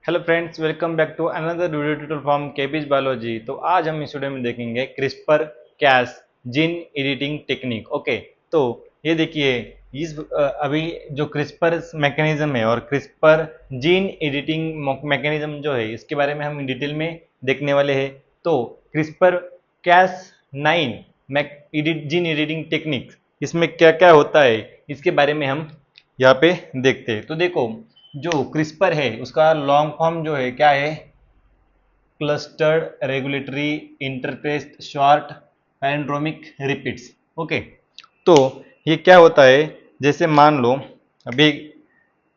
Hello friends, welcome back to another video tutorial from KP's biology. तो आज हम इस वीडियो में देखेंगे CRISPR Cas gene editing technique. Okay, तो ये देखिए अभी जो क्रिस्पर मैकेनिज्म है और क्रिस्पर जीन एडिटिंग मैकेनिज्म जो है इसके बारे में हम डिटेल में देखने वाले हैं। तो CRISPR Cas 9 gene editing technique, इसमें क्या क्या होता है इसके बारे में हम यहाँ पे देखते हैं। तो देखो, जो क्रिस्पर है उसका लॉन्ग फॉर्म जो है क्या है, clustered regulatory interface short palindromic repeats. Okay, तो ये क्या होता है, जैसे मान लो अभी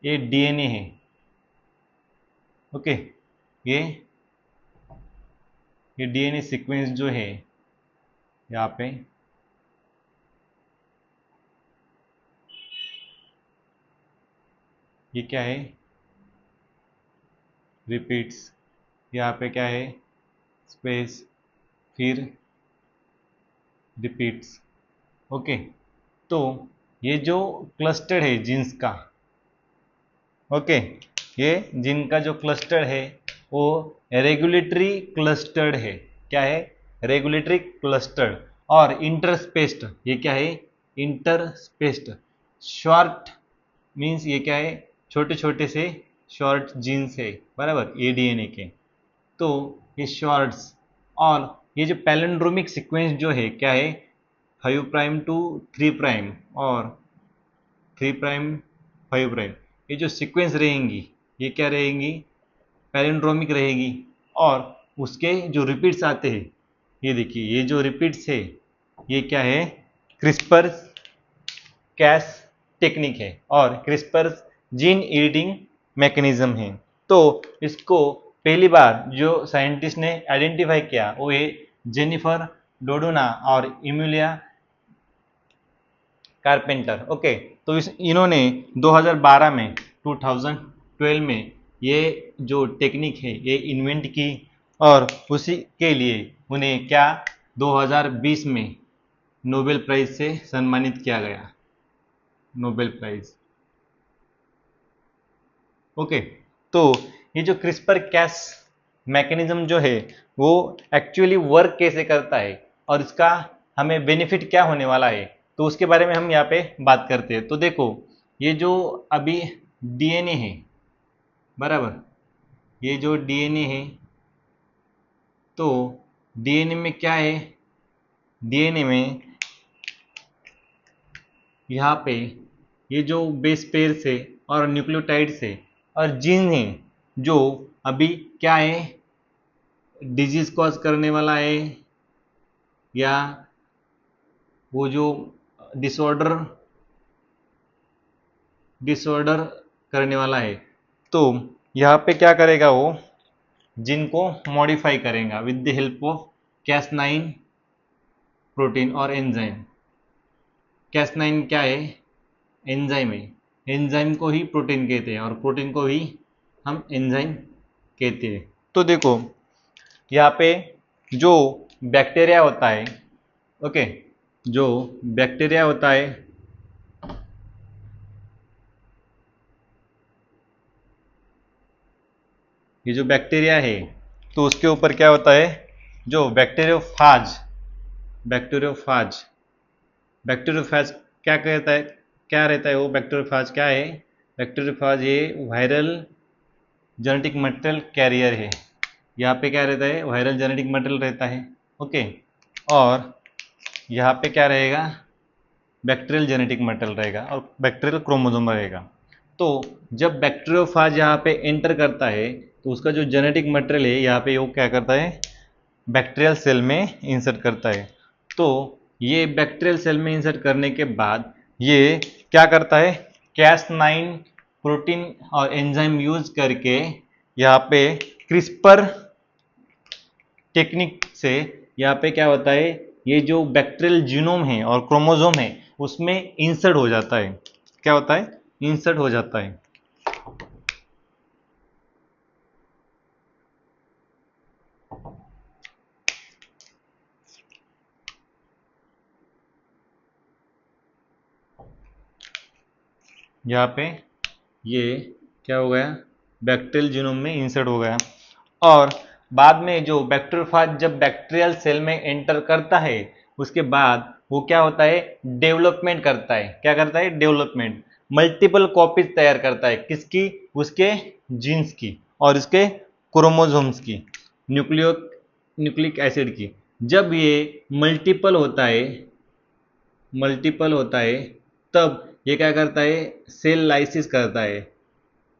ये डीएनए है। ओके, ये ये डीएनए सीक्वेंस जो है यहाँ पे ये क्या है, रिपीट्स। यहाँ पे क्या है, स्पेस, फिर रिपीट्स। ओके, तो ये जो क्लस्टर है जीन्स का, ओके, ये जीन का जो क्लस्टर है वो रेगुलेटरी क्लस्टर्ड है। क्या है, रेगुलेटरी क्लस्टर्ड। और इंटरस्पेस्ड, ये क्या है, इंटरस्पेस्ड। शॉर्ट मीन्स ये क्या है, छोटे छोटे से शॉर्ट जीन्स है, बराबर, ये डीएनए के। तो ये शॉर्ट्स, और ये जो पैलिंड्रोमिक सीक्वेंस जो है क्या है, 5 प्राइम टू 3 प्राइम और 3 प्राइम 5 प्राइम, ये जो सीक्वेंस रहेंगी ये क्या रहेंगी, पैलिंड्रोमिक रहेगी। और उसके जो रिपीट्स आते हैं, ये देखिए ये जो रिपीट्स है ये क्या है, क्रिस्पर कैस टेक्निक है और क्रिस्पर जीन एडिटिंग मैकेनिज्म है। तो इसको पहली बार जो साइंटिस्ट ने आइडेंटिफाई किया वो है जेनिफर डोडोना और इमिलिया कारपेंटर। ओके, तो इन्होंने 2012 में 2012 में ये जो टेक्निक है ये इन्वेंट की, और उसी के लिए उन्हें क्या 2020 में नोबेल प्राइज से सम्मानित किया गया, नोबेल प्राइज। ओके, तो ये जो क्रिस्पर कैस मैकेनिज्म जो है वो एक्चुअली वर्क कैसे करता है और इसका हमें बेनिफिट क्या होने वाला है, तो उसके बारे में हम यहाँ पे बात करते हैं। तो देखो, ये जो अभी डीएनए है, बराबर, ये जो डीएनए है, तो डीएनए में क्या है, डीएनए में यहाँ पे ये जो बेस पेयर से और न्यूक्लियोटाइड से और जीन है जो अभी क्या है, डिजीज कॉज करने वाला है या वो जो डिसऑर्डर डिसऑर्डर करने वाला है, तो यहाँ पे क्या करेगा वो, जिनको मॉडिफाई करेगा with the help of Cas 9 protein और एंजाइम। कैस 9 क्या है, एंजाइम है। एंजाइम को ही प्रोटीन कहते हैं और प्रोटीन को ही हम एंजाइम कहते हैं। तो देखो, यहाँ पे जो बैक्टीरिया होता है, ओके, जो बैक्टीरिया होता है, ये जो बैक्टीरिया है तो उसके ऊपर क्या होता है, जो बैक्टीरियोफाज, बैक्टीरियोफाज बैक्टीरियोफाज क्या कहता है, क्या रहता है वो बैक्टीरियोफाज क्या है, बैक्टीरियोफाज ये वायरल जेनेटिक मटेरियल कैरियर है। यहाँ पे क्या रहता है, वायरल जेनेटिक मटेरियल रहता है। ओके, और यहाँ पे क्या रहेगा, बैक्टीरियल जेनेटिक मटेरियल रहेगा और बैक्टीरियल क्रोमोसोम रहेगा। तो जब बैक्टीरियोफाज यहाँ पे एंटर करता है तो उसका जो जेनेटिक मटेरियल है यहाँ पे वो क्या करता है, बैक्टीरियल सेल में इंसर्ट करता है। तो ये बैक्टीरियल सेल में इंसर्ट करने के बाद ये क्या करता है, कैस 9 प्रोटीन और एंजाइम यूज करके यहाँ पे क्रिस्पर टेक्निक से यहाँ पे क्या होता है, ये जो बैक्टीरियल जीनोम है और क्रोमोसोम है उसमें इंसर्ट हो जाता है। क्या होता है, इंसर्ट हो जाता है। यहाँ पे ये क्या हो गया, बैक्टीरियल जीनोम में इंसर्ट हो गया। और बाद में जो बैक्टीरियोफाज जब बैक्टीरियल सेल में एंटर करता है उसके बाद वो क्या होता है, डेवलपमेंट करता है। क्या करता है, डेवलपमेंट, मल्टीपल कॉपीज तैयार करता है। किसकी, उसके जीन्स की और उसके क्रोमोसोम्स की, न्यूक्लिक एसिड की। जब ये मल्टीपल होता है तब ये क्या करता है, सेल लाइसिस करता है।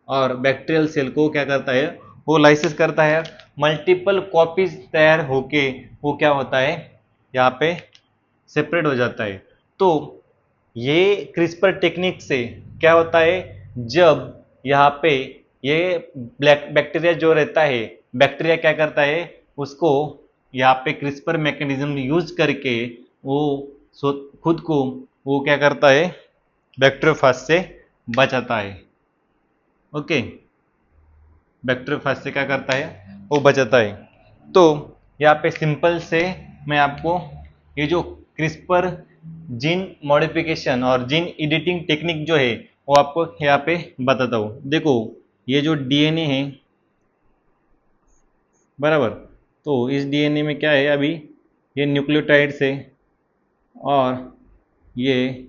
और बैक्टीरियल सेल को क्या करता है, वो लाइसिस करता है। मल्टीपल कॉपीज तैयार होके वो क्या होता है, यहाँ पे सेपरेट हो जाता है। तो ये क्रिस्पर टेक्निक से क्या होता है, जब यहाँ पे ये ब्लैक बैक्टीरिया जो रहता है, बैक्टीरिया क्या करता है, उसको यहाँ पे क्रिस्पर मैकेनिज्म यूज करके वो खुद को वो क्या करता है, बैक्टीरियोफाज से बचाता है। ओके, बैक्टीरियोफाज से क्या करता है, वो बचाता है। तो यहाँ पे सिंपल से मैं आपको ये जो क्रिस्पर जीन मॉडिफिकेशन और जीन एडिटिंग टेक्निक जो है वो आपको यहाँ पे बताता हूँ। देखो ये जो डीएनए है, बराबर, तो इस डीएनए में क्या है, अभी ये न्यूक्लियोटाइड्स है और ये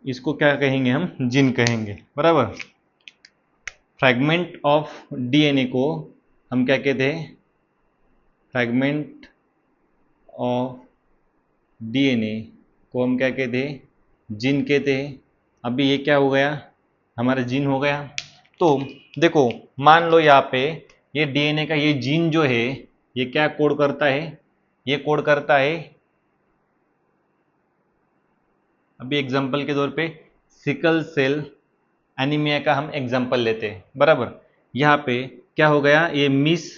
इसको क्या कहेंगे, हम जीन कहेंगे, बराबर। फ्रैगमेंट ऑफ डीएनए को हम क्या कहते हैं, फ्रैगमेंट ऑफ डीएनए को हम क्या कहते हैं, जीन कहते हैं। अभी ये क्या हो गया, हमारा जीन हो गया। तो देखो मान लो यहाँ पे ये डीएनए का ये जीन जो है ये क्या कोड करता है, ये कोड करता है, अभी एग्जांपल के तौर पे सिकल सेल एनीमिया का हम एग्जांपल लेते हैं, बराबर। यहाँ पे क्या हो गया, ये मिस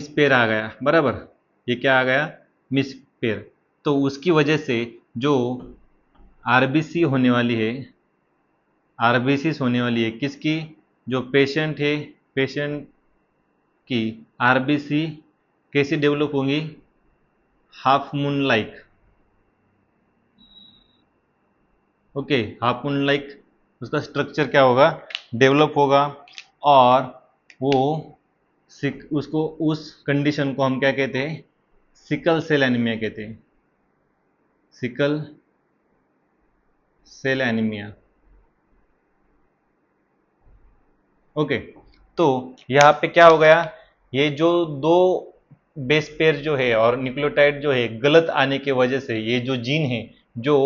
पेयर आ गया, बराबर। ये क्या आ गया, मिस पेयर। तो उसकी वजह से जो आरबीसी होने वाली है, आरबीसी होने वाली है किसकी, जो पेशेंट है, पेशेंट की आरबीसी कैसी डेवलप होंगी, half moon like. Okay, half moon like उसका स्ट्रक्चर क्या होगा, डेवलप होगा। और वो उसको उस कंडीशन को हम क्या कहते हैं, सिकल सेल एनीमिया कहते हैं, सिकल सेल एनीमिया। ओके, तो यहाँ पे क्या हो गया, ये जो दो बेस पेयर जो है और न्यूक्लियोटाइड जो है गलत आने की वजह से ये जो जीन है जो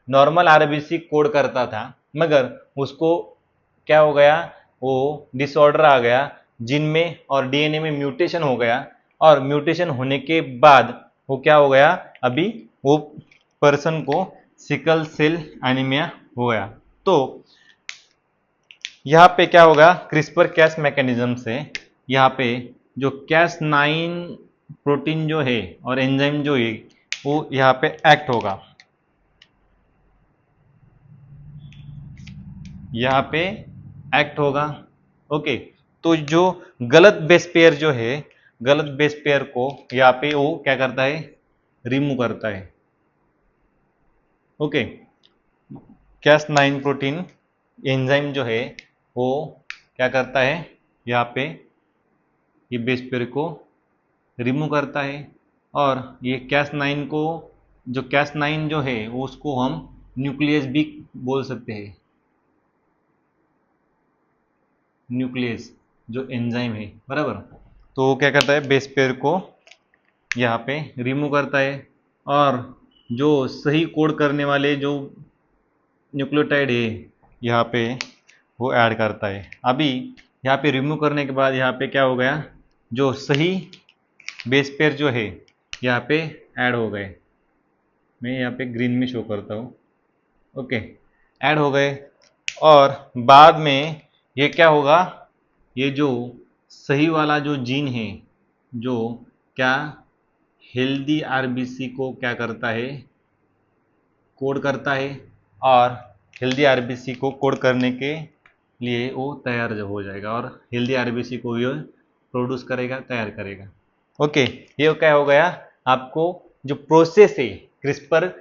नॉर्मल आरबीसी कोड करता था, मगर उसको क्या हो गया, वो डिसऑर्डर आ गया जीन में और डीएनए में म्यूटेशन हो गया। और म्यूटेशन होने के बाद वो क्या हो गया, अभी वो पर्सन को सिकल सेल एनीमिया हो गया। तो यहाँ पे क्या होगा, क्रिस्पर कैस मैकेनिज्म से यहाँ पे जो Cas9 प्रोटीन जो है और एंजाइम जो है वो यहाँ पे एक्ट होगा, यहाँ पे एक्ट होगा। ओके, तो जो गलत बेस पेयर जो है, गलत बेस पेयर को यहाँ पे वो क्या करता है, रिमूव करता है। ओके, Cas9 प्रोटीन एंजाइम जो है वो क्या करता है, यहाँ पे ये बेस पेयर को रिमूव करता है। और ये Cas9 को, जो Cas9 जो है वो उसको हम न्यूक्लियस भी बोल सकते हैं, न्यूक्लियस जो एंजाइम है, बराबर। तो वो क्या करता है, बेस पेयर को यहाँ पे रिमूव करता है और जो सही कोड करने वाले जो न्यूक्लियोटाइड है यहाँ पे वो ऐड करता है। अभी यहाँ पे रिमूव करने के बाद यहाँ पे क्या हो गया, जो सही बेस पेयर जो है यहाँ पे ऐड हो गए। मैं यहाँ पे ग्रीन में शो करता हूँ। ओके, ऐड हो गए। और बाद में ये क्या होगा, ये जो सही वाला जो जीन है जो क्या हेल्दी आरबीसी को क्या करता है, कोड करता है। और हेल्दी आरबीसी को कोड करने के लिए वो तैयार हो जाएगा और हेल्दी आरबीसी को ये प्रोड्यूस करेगा, तैयार करेगा। ओके, ये क्या हो गया, आपको जो प्रोसेस है क्रिस्पर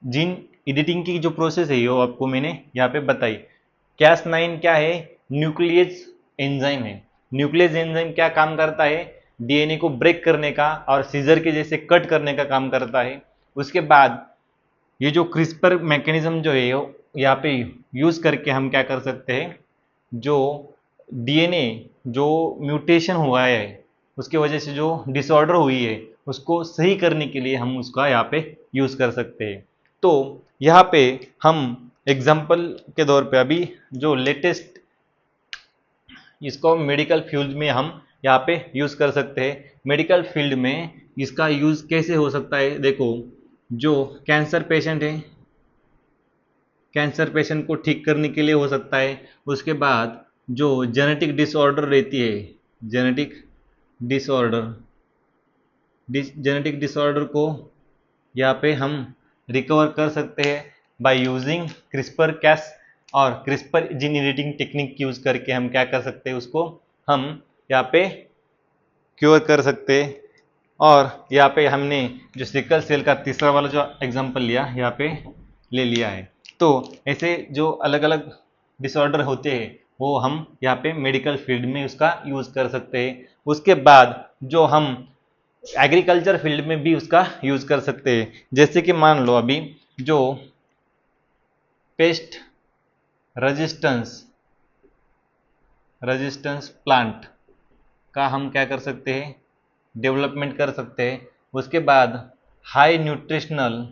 जीन एडिटिंग की जो प्रोसेस है वो आपको मैंने यहाँ पे बताई। Cas9 क्या है, न्यूक्लियस एंजाइम है। न्यूक्लियस एंजाइम क्या काम करता है? डीएनए को ब्रेक करने का और सीजर के जैसे कट करने का काम करता है। उसके बाद ये जो क्रिस्पर मैकेनिज्म जो है यहाँ पे यूज करके हम क्या कर सकते हैं, जो डीएनए जो म्यूटेशन हुआ है उसके वजह से जो डिसऑर्डर हुई है उसको सही करने के लिए हम उसका यहाँ पे यूज कर सकते हैं। तो यहाँ पे हम एग्जाम्पल के तौर पे अभी जो लेटेस्ट इसको मेडिकल फील्ड में हम यहाँ पे यूज कर सकते हैं। मेडिकल फील्ड में इसका यूज कैसे हो सकता है? देखो, जो कैंसर पेशेंट है, कैंसर पेशेंट को ठीक करने के लिए हो सकता है। उसके बाद जो जेनेटिक डिसऑर्डर रहती है, जेनेटिक डिसऑर्डर जेनेटिक डिसऑर्डर को यहाँ पे हम रिकवर कर सकते हैं बाय यूजिंग क्रिस्पर कैस और CRISPR gene editing technique use करके हम क्या कर सकते हैं, उसको हम यहाँ पे क्योर कर सकते हैं। और यहाँ पे हमने जो सिकल सेल का तीसरा वाला जो एग्जांपल लिया यहाँ पे ले लिया है। तो ऐसे जो अलग अलग डिसऑर्डर होते हैं वो हम यहाँ पे मेडिकल फील्ड में उसका यूज कर सकते हैं। उसके बाद जो हम एग्रीकल्चर फील्ड में भी उसका यूज कर सकते हैं। जैसे कि मान लो अभी जो पेस्ट रेजिस्टेंस प्लांट का हम क्या कर सकते हैं, डेवलपमेंट कर सकते हैं। उसके बाद हाई न्यूट्रिशनल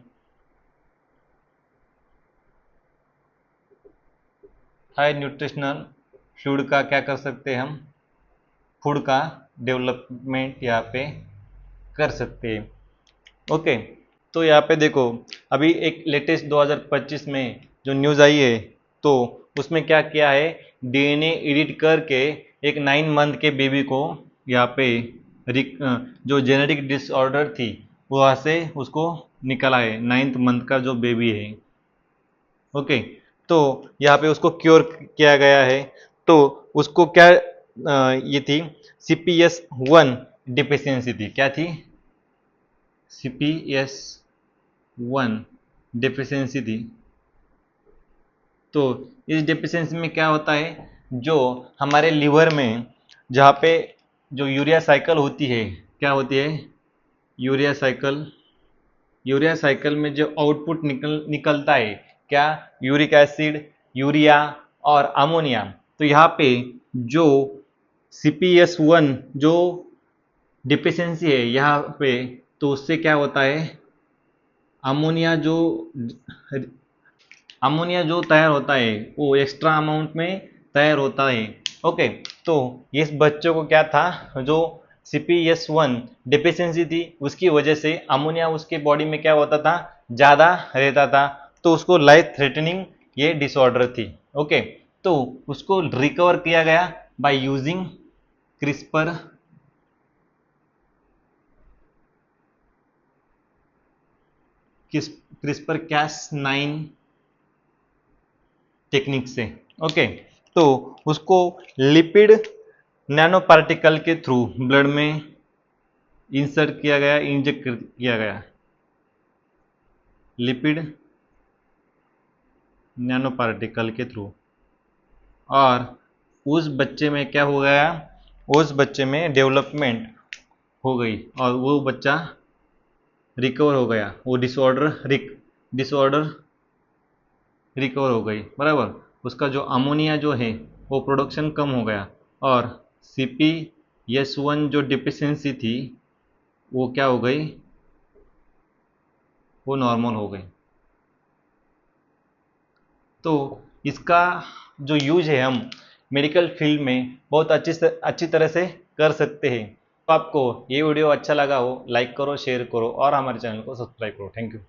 फूड का क्या कर सकते हैं, हम फूड का डेवलपमेंट यहाँ पे कर सकते हैं। ओके, तो यहाँ पे देखो अभी एक लेटेस्ट 2025 में जो न्यूज़ आई है तो उसमें क्या किया है, डीएनए एडिट करके एक 9 मंथ के बेबी को यहाँ पे जो जेनेटिक डिसऑर्डर थी वहाँ से उसको निकाला है, 9th मंथ का जो बेबी है। ओके, तो यहाँ पे उसको क्योर किया गया है। तो उसको क्या ये थी CPS1 डिफिशियंसी थी। क्या थी? CPS1 डिफिशियंसी थी। तो इस डिफिशियंसी में क्या होता है, जो हमारे लिवर में जहाँ पे जो यूरिया साइकिल होती है, क्या होती है? यूरिया साइकिल में जो आउटपुट निकलता है, क्या? यूरिक एसिड, यूरिया और अमोनिया। तो यहाँ पे जो CPS1 जो डिफिशियंसी है यहाँ पे, तो उससे क्या होता है, अमोनिया जो तैयार होता है वो एक्स्ट्रा अमाउंट में तैयार होता है। ओके, तो इस बच्चों को क्या था, जो CPS1 डिफिशियंसी थी उसकी वजह से अमोनिया उसके बॉडी में क्या होता था, ज़्यादा रहता था। तो उसको लाइफ थ्रेटनिंग ये डिसऑर्डर थी। ओके, तो उसको रिकवर किया गया by using CRISPR Cas9 technique से। ओके, तो उसको लिपिड नैनो पार्टिकल के थ्रू ब्लड में इंसर्ट किया गया, इंजेक्ट किया गया, लिपिड नैनो पार्टिकल के थ्रू। और उस बच्चे में क्या हो गया, उस बच्चे में डेवलपमेंट हो गई और वो बच्चा रिकवर हो गया, वो डिसऑर्डर रिकवर हो गई, बराबर। उसका जो अमोनिया जो है वो प्रोडक्शन कम हो गया और CPS1 जो डिफिशियंसी थी वो क्या हो गई, वो नॉर्मल हो गई। तो इसका जो यूज है हम मेडिकल फील्ड में बहुत अच्छी तरह से कर सकते हैं। तो आपको ये वीडियो अच्छा लगा हो, लाइक करो, शेयर करो और हमारे चैनल को सब्सक्राइब करो। Thank you.